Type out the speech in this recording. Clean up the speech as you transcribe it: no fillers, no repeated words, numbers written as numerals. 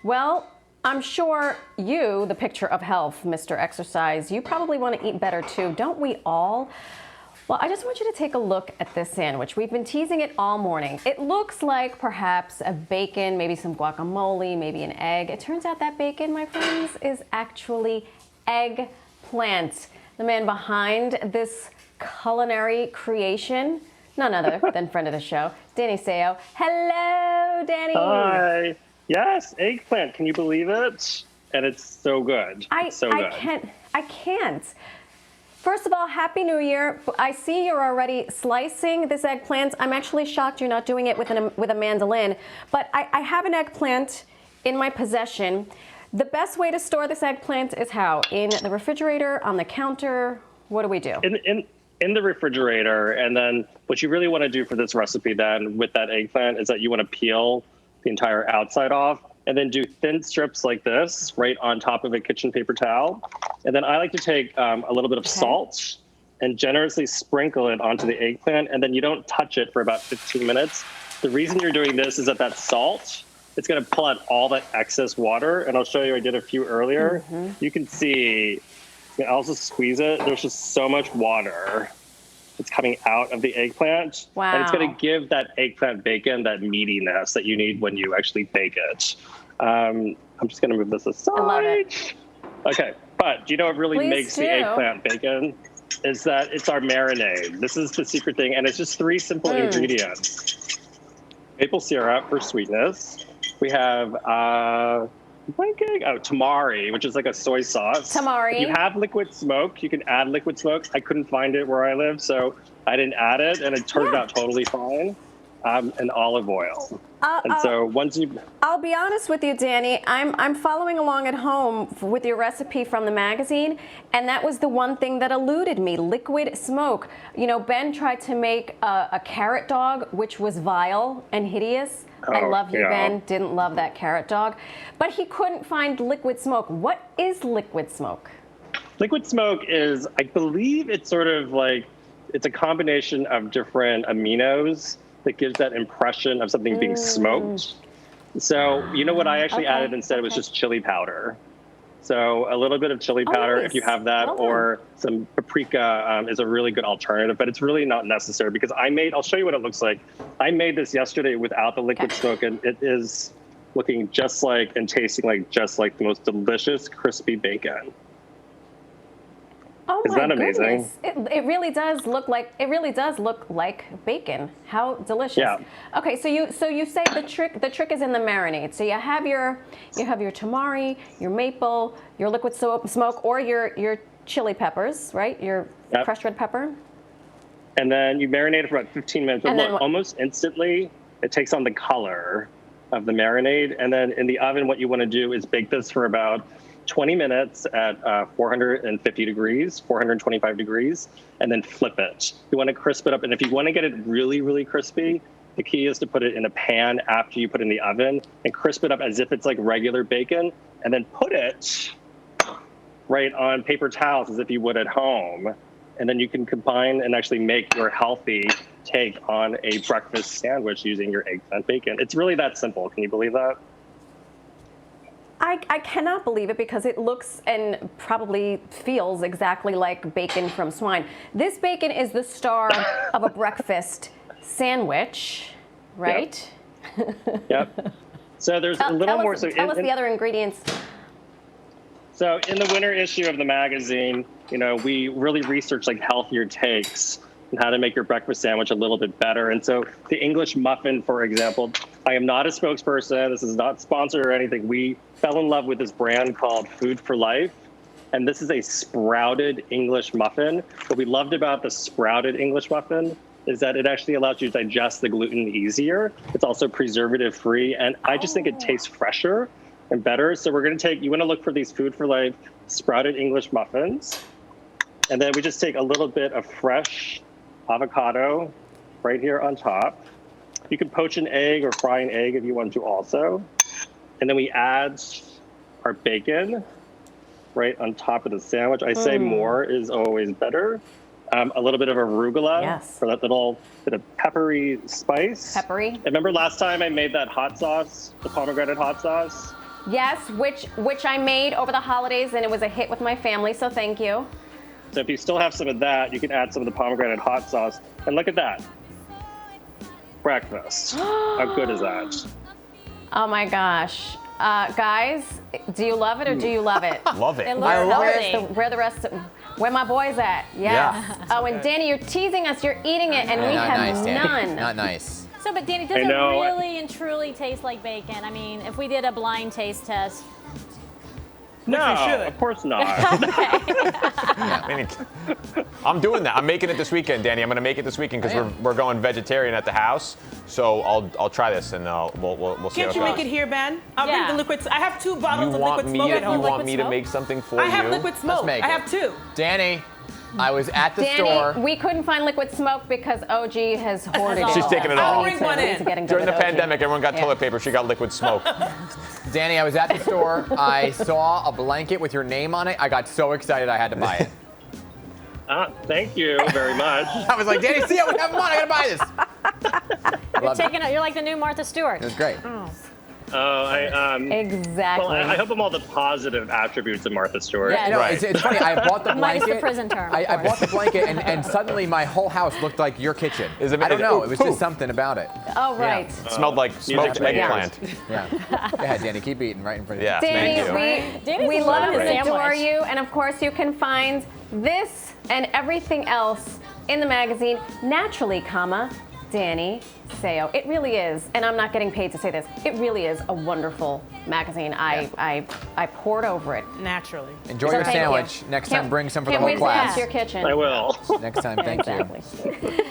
Well, I'm sure you, the picture of health, Mr. Exercise, you probably want to eat better too. Don't we all? Well, I just want you to take a look at this sandwich. We've been teasing it all morning. It looks like perhaps a bacon, maybe some guacamole, maybe an egg. It turns out that bacon, my friends, is actually eggplant. The man behind this culinary creation, none other than friend of the show, Danny Seo. Hello, Danny. Hi. Yes, eggplant. Can you believe it? And it's so good. It's so good. I can't. First of all, Happy New Year. I see you're already slicing this eggplant. I'm actually shocked you're not doing it with a mandolin. But I have an eggplant in my possession. The best way to store this eggplant is how? In the refrigerator, on the counter? What do we do? In the refrigerator. And then what you really want to do for this recipe then with that eggplant is that you want to peel the entire outside off and then do thin strips like this right on top of a kitchen paper towel. And then I like to take a little bit of salt and generously sprinkle it onto the eggplant. And then you don't touch it for about 15 minutes. The reason you're doing this is that salt, it's going to pull out all that excess water. And I'll show you, I did a few earlier. You can see, I'll also squeeze it. There's just so much water that's coming out of the eggplant. Wow. And it's going to give that eggplant bacon that meatiness that you need when you actually bake it. I'm just going to move this aside. I love it. Okay, but do you know what really makes the eggplant bacon? Is that it's our marinade. This is the secret thing, and it's just 3 simple ingredients. Maple syrup for sweetness. We have tamari, which is like a soy sauce. Tamari. If you have liquid smoke, you can add liquid smoke. I couldn't find it where I live, so I didn't add it, and it turned out totally fine. And olive oil. And so once you... I'll be honest with you, Danny. I'm following along at home with your recipe from the magazine, and that was the one thing that eluded me, liquid smoke. You know, Ben tried to make a carrot dog, which was vile and hideous. I love you, Ben. Didn't love that carrot dog. But he couldn't find liquid smoke. What is liquid smoke? Liquid smoke is, I believe it's sort of like, it's a combination of different aminos that gives that impression of something being smoked. So, you know what I actually added instead? It was just chili powder. So a little bit of chili powder, if you have that, or some paprika is a really good alternative, but it's really not necessary because I'll show you what it looks like. I made this yesterday without the liquid smoke, and it is looking just like and tasting like just like the most delicious crispy bacon. Oh Isn't that amazing? It really does look like bacon. How delicious. Yeah. Okay, so you say the trick is in the marinade. So you have your tamari, your maple, your liquid smoke, or your chili peppers, right? Your crushed red pepper. And then you marinate it for about 15 minutes. And look, almost instantly, it takes on the color of the marinade. And then in the oven, what you want to do is bake this for about 20 minutes at 450 degrees, 425 degrees, and then flip it. You want to crisp it up. And if you want to get it really, really crispy, the key is to put it in a pan after you put it in the oven and crisp it up as if it's like regular bacon, and then put it right on paper towels as if you would at home. And then you can combine and actually make your healthy take on a breakfast sandwich using your eggplant bacon. It's really that simple. Can you believe that? I cannot believe it because it looks and probably feels exactly like bacon from swine. This bacon is the star of a breakfast sandwich, right? Yep. So there's a little more. So tell us the other ingredients. So in the winter issue of the magazine, you know, we really research like healthier takes and how to make your breakfast sandwich a little bit better. And so the English muffin, for example, I am not a spokesperson. This is not sponsored or anything. We fell in love with this brand called Food for Life. And this is a sprouted English muffin. What we loved about the sprouted English muffin is that it actually allows you to digest the gluten easier. It's also preservative free. And I just think it tastes fresher and better. So we're going to you want to look for these Food for Life sprouted English muffins. And then we just take a little bit of fresh avocado right here on top. You can poach an egg or fry an egg if you want to also. And then we add our bacon right on top of the sandwich. I say more is always better. A little bit of arugula for that little bit of peppery spice. Peppery. And remember last time I made that hot sauce, the pomegranate hot sauce? Yes, which I made over the holidays, and it was a hit with my family, so thank you. So if you still have some of that, you can add some of the pomegranate hot sauce. And look at that. Breakfast. How good is that? Oh my gosh. Guys, do you love it or do you love it? Love it. It looks healthy. Where the rest? Where my boys at? Yes. Yeah. Oh, and Danny, you're teasing us. You're eating it, and we Not have nice, Danny. none. Not nice. So, but Danny, does I it know. really and truly taste like bacon? I mean, if we did a blind taste test. No, should. of course not. I mean, I'm doing that. I'm making it this weekend, Danny. I'm going to make it this weekend because we're going vegetarian at the house. So I'll try this and we'll see Can't how you it make goes. it here, Ben? I'll Yeah. bring the liquid. I have 2 bottles You of want liquid me? smoke You at home. want me to smoke? make something for I you? have liquid smoke. make I it. have 2. Danny, I was at the Danny, store. we couldn't find liquid smoke because OG has hoarded it. She's taking it I'll all. bring one in. During the pandemic, everyone got Yeah. toilet paper. She got liquid smoke. Danny, I was at the store. I saw a blanket with your name on it. I got so excited I had to buy it. Thank you very much. I was like, Danny Seo, we have one. I gotta buy this. Loved it. You're like the new Martha Stewart. It was great. Exactly. Well, I hope I'm all the positive attributes of Martha Stewart. Yeah. You know, Right. it's funny. I bought the Minus blanket. the prison term. I of bought the course. blanket, and suddenly my whole house looked like your kitchen. Is it- I don't know. ooh, It was poof. just something about it. Oh, right. Smelled like smoked makes eggplant. Yeah. Go ahead, Danny. Keep eating right in front of you. Yeah. Danny, Thank you. Danny's we a love little and adore sandwich. you. And of course, you can find this and everything else in the magazine, naturally, Danny Seo. It really is, and I'm not getting paid to say this, it really is a wonderful magazine. I pored over it. Naturally. Enjoy So your thank you. sandwich. Next time, bring some for the Can't whole wait to class. ask your kitchen. I will. Next time, thank you. Exactly.